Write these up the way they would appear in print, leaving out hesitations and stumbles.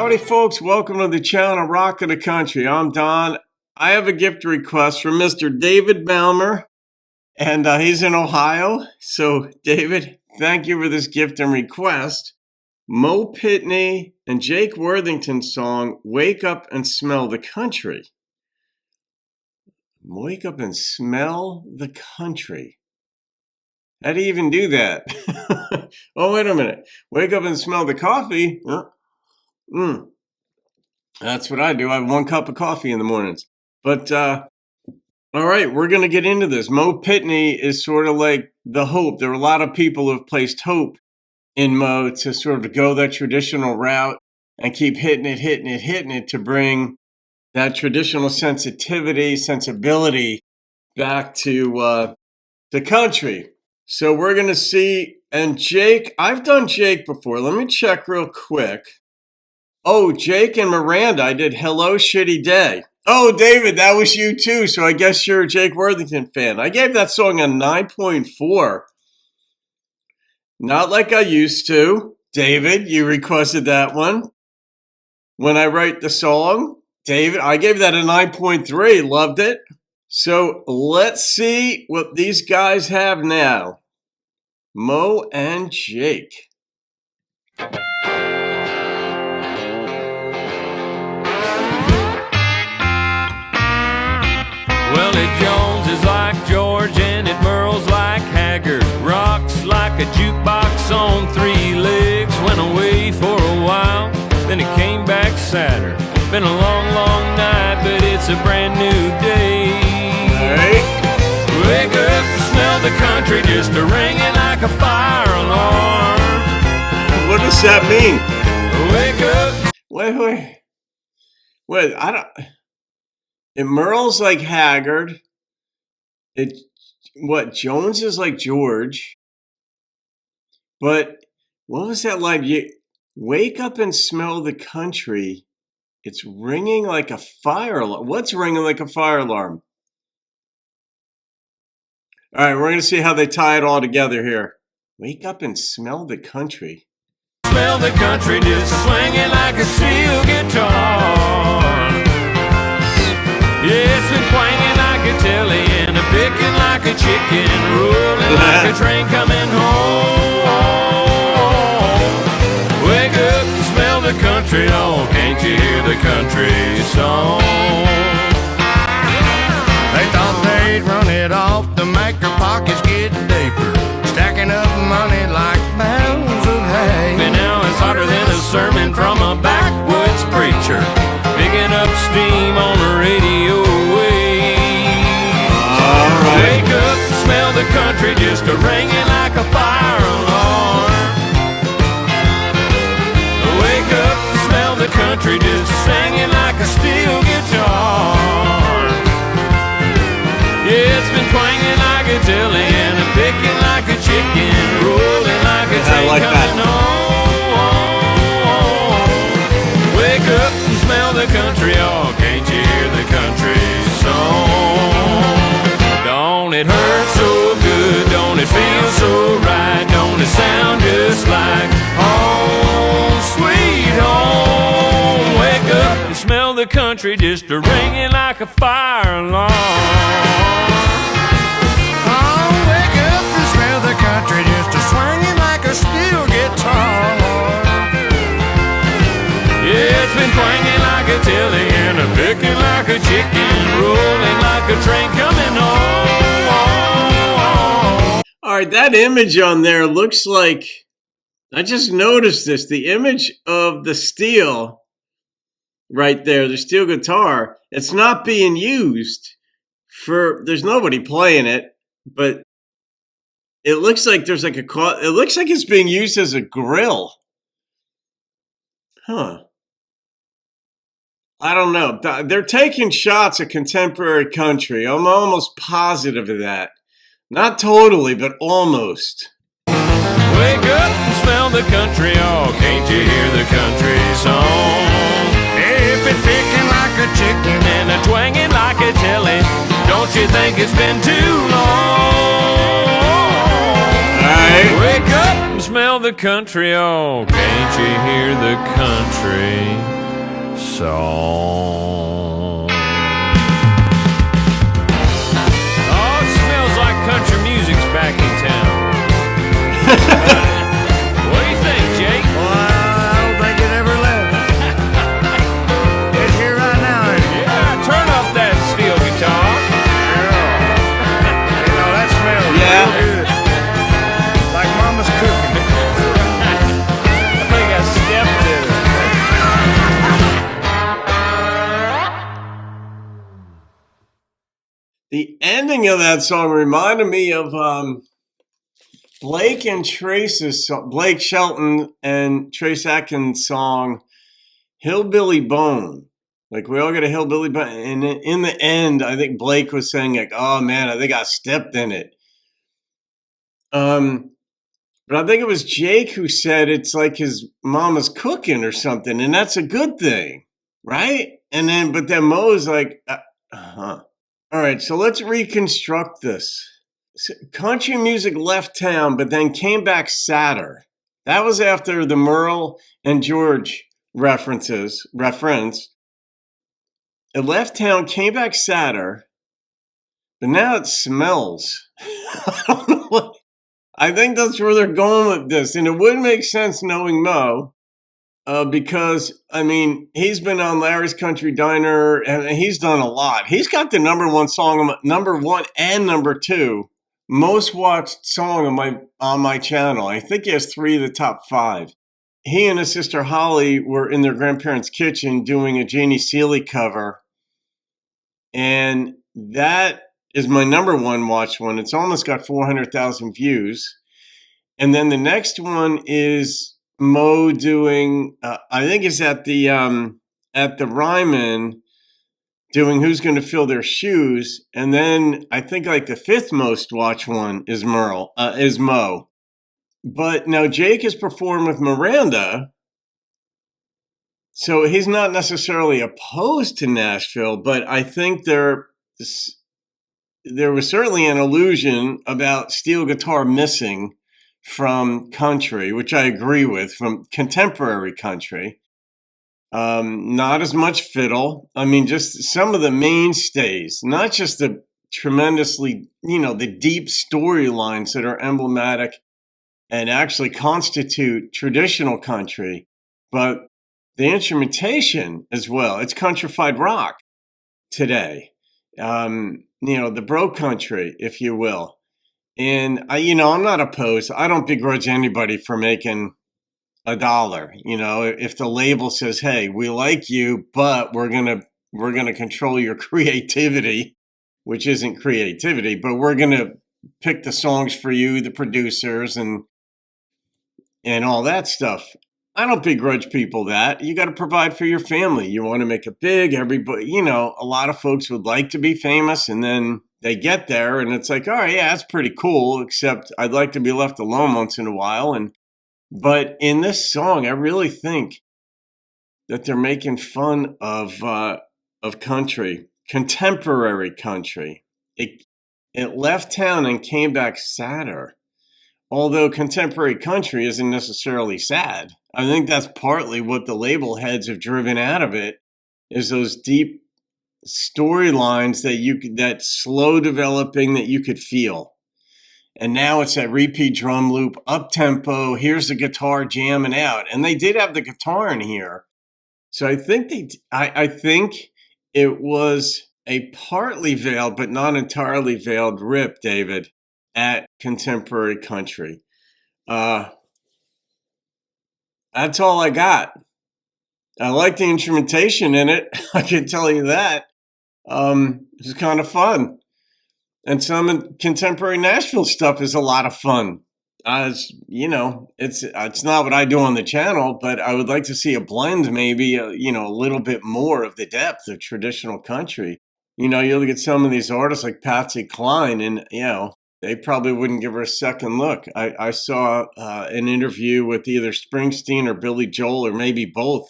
Howdy, folks. Welcome to the channel Rockin' the Country. I'm Don. I have a gift request from Mr. David Baumer, and he's in Ohio. So, David, thank you for this gift and request. Mo Pitney and Jake Worthington song, Wake Up and Smell the Country. Wake up and smell the country. How do you even do that? Oh, wait a minute. Wake up and smell the coffee. That's what I do. I have 1 cup of coffee in the mornings. But, all right, we're going to get into this. Mo Pitney is sort of like the hope. There are a lot of people who have placed hope in Mo to sort of go that traditional route and keep hitting it to bring that traditional sensibility back to the country. So we're going to see, and Jake, I've done Jake before. Let me check real quick. Oh, Jake and Miranda, I did Hello Shitty Day. Oh, David, that was you too, so I guess you're a Jake Worthington fan. I gave that song a 9.4. Not like I used to. David, you requested that one. When I write the song, David, I gave that a 9.3. Loved it. So let's see what these guys have now. Mo and Jake. Well, it Jones is like George and it Merle's like Haggard. Rocks like a jukebox on 3 legs. Went away for a while, then it came back sadder. Been a long, long night, but it's a brand new day. Hey. Wake up and smell the country, just a ringing like a fire alarm. What does that mean? Wake up. Wait, I don't... It Merle's like Haggard. Jones is like George. But what was that line? Wake up and smell the country. It's ringing like a fire alarm. What's ringing like a fire alarm? All right, we're going to see how they tie it all together here. Wake up and smell the country. Smell the country, just swinging like a steel guitar. Yeah, it's been twanging like a telly and a picking like a chicken, rolling like a train coming home. Wake up and smell the country, oh, can't you hear the country song? They thought they'd run it off to make their pockets get deeper, stacking up money like bales of hay. And now it's hotter than a sermon from a backwoods preacher, picking up steam on the radio wave. All right. Wake up and smell the country, just a ringing like a fire alarm. Wake up and smell the country, just singing like a steel guitar. Yeah, it's been twanging like a telly and a picking like a chicken, rolling like a train coming home. Wake up and smell the country, oh, can't you hear the country song? Don't it hurt so good, don't it feel so right, don't it sound just like home, sweet home? Wake up and smell the country, just a ringing like a fire alarm. Oh, wake up and smell the country, just a swinging like a steel guitar. Yeah, it's been twanging like a telly and a picking like a chicken, rolling like a train coming home. All right, that image on there looks like, I just noticed this, the image of the steel right there, the steel guitar, it's not being used for, there's nobody playing it, but it looks like there's like it looks like it's being used as a grill. Huh. I don't know. They're taking shots at contemporary country. I'm almost positive of that. Not totally, but almost. Wake up and smell the country, oh, can't you hear the country song? If it's picking like a chicken and a twanging like a telly, don't you think it's been too long? All right. Wake up and smell the country, oh, can't you hear the country song. Oh, it smells like country music's back in town. What do you think, Jake? Well, I don't think it ever left. It's here right now, ain't it? Yeah, turn up that steel guitar. You know, that smells Yeah. real good. Like Mama's cooking. I think I stepped in it. The ending of that song reminded me of Blake and Trace's song, Blake Shelton and Trace Atkins' song "Hillbilly Bone." Like, we all got a hillbilly bone, and in the end, I think Blake was saying like, "Oh man, I think I stepped in it." But I think it was Jake who said it's like his mama's cooking or something, and that's a good thing, right? And then, but then Mo's like, uh-huh. All right, so let's reconstruct this. Country music left town, but then came back sadder. That was after the Merle and George reference. It left town, came back sadder, but now it smells. I don't know what. I think that's where they're going with this, and it would make sense knowing Mo. Because, I mean, he's been on Larry's Country Diner, and he's done a lot. He's got the number one and number two most watched song on my channel. I think he has 3 of the top 5. He and his sister Holly were in their grandparents' kitchen doing a Janie Seeley cover, and that is my number one watched one. It's almost got 400,000 views. And then the next one is Mo doing, I think it's at the Ryman, doing "Who's Going to Fill Their Shoes," and then I think like the 5th most watched one is Mo. But now Jake has performed with Miranda, so he's not necessarily opposed to Nashville, but I think there was certainly an illusion about steel guitar missing from country, which I agree with, from contemporary country. Not as much fiddle. I mean, just some of the mainstays, not just the tremendously, the deep storylines that are emblematic and actually constitute traditional country, but the instrumentation as well. It's countrified rock today. The bro country, if you will. And I'm not opposed. I don't begrudge anybody for making $1. If the label says, "Hey, we like you, but we're gonna control your creativity," which isn't creativity, but we're gonna pick the songs for you, the producers, and all that stuff. I don't begrudge people that. You got to provide for your family. You want to make it big. Everybody, a lot of folks would like to be famous, and then they get there and it's like, all right, yeah, that's pretty cool, except I'd like to be left alone once in a while. But in this song, I really think that they're making fun of country, contemporary country. It left town and came back sadder. Although contemporary country isn't necessarily sad. I think that's partly what the label heads have driven out of it, is those deep storylines that slow developing that you could feel. And now it's that repeat drum loop, up tempo, here's the guitar jamming out. And they did have the guitar in here. So I think it was a partly veiled, but not entirely veiled rip, David, at contemporary country. That's all I got. I like the instrumentation in it. I can tell you that. It's kind of fun. And some contemporary Nashville stuff is a lot of fun. It's not what I do on the channel, but I would like to see a blend, maybe, a little bit more of the depth of traditional country. You look at some of these artists like Patsy Cline, and, they probably wouldn't give her a second look. I saw an interview with either Springsteen or Billy Joel, or maybe both.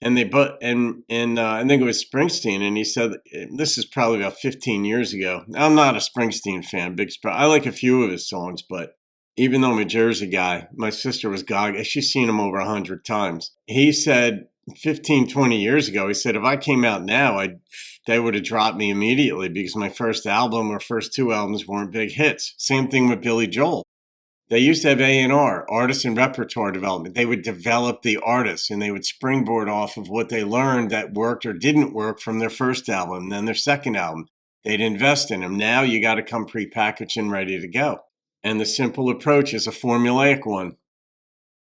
And I think it was Springsteen, and he said, this is probably about 15 years ago. I'm not a Springsteen fan, I like a few of his songs, but even though I'm a Jersey guy, my sister was gaga. She's seen him over 100 times. He said 15, 20 years ago. He said, if I came out now, they would have dropped me immediately because my first album or first 2 albums weren't big hits. Same thing with Billy Joel. They used to have A&R, artist and repertoire development. They would develop the artists and they would springboard off of what they learned that worked or didn't work from their first album, and then their second album. They'd invest in them. Now you got to come prepackaged and ready to go. And the simple approach is a formulaic one.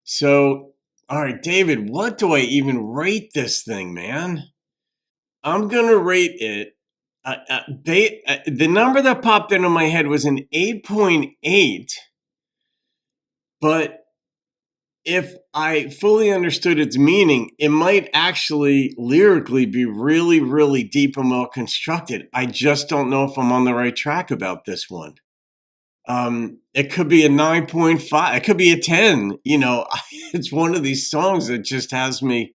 So, all right, David, what do I even rate this thing, man? I'm going to rate it. The number that popped into my head was an 8.8. But if I fully understood its meaning, it might actually lyrically be really, really deep and well constructed. I just don't know if I'm on the right track about this one. It could be a 9.5. It could be a 10. You know, it's one of these songs that just has me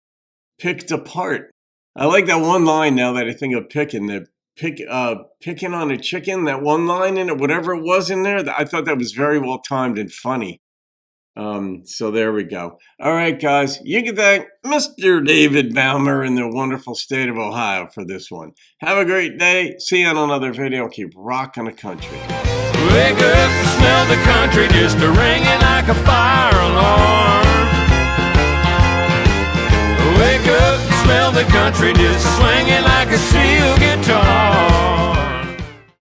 picked apart. I like that one line now that I think of picking on a chicken, that one line in it, whatever it was in there. I thought that was very well timed and funny. So there we go. All right, guys, you can thank Mr. David Baumer in the wonderful state of Ohio for this one. Have a great day. See you on another video. Keep rocking the country. Wake up and smell the country just a-ringing like a fire alarm. Wake up and smell the country just swinging like a seal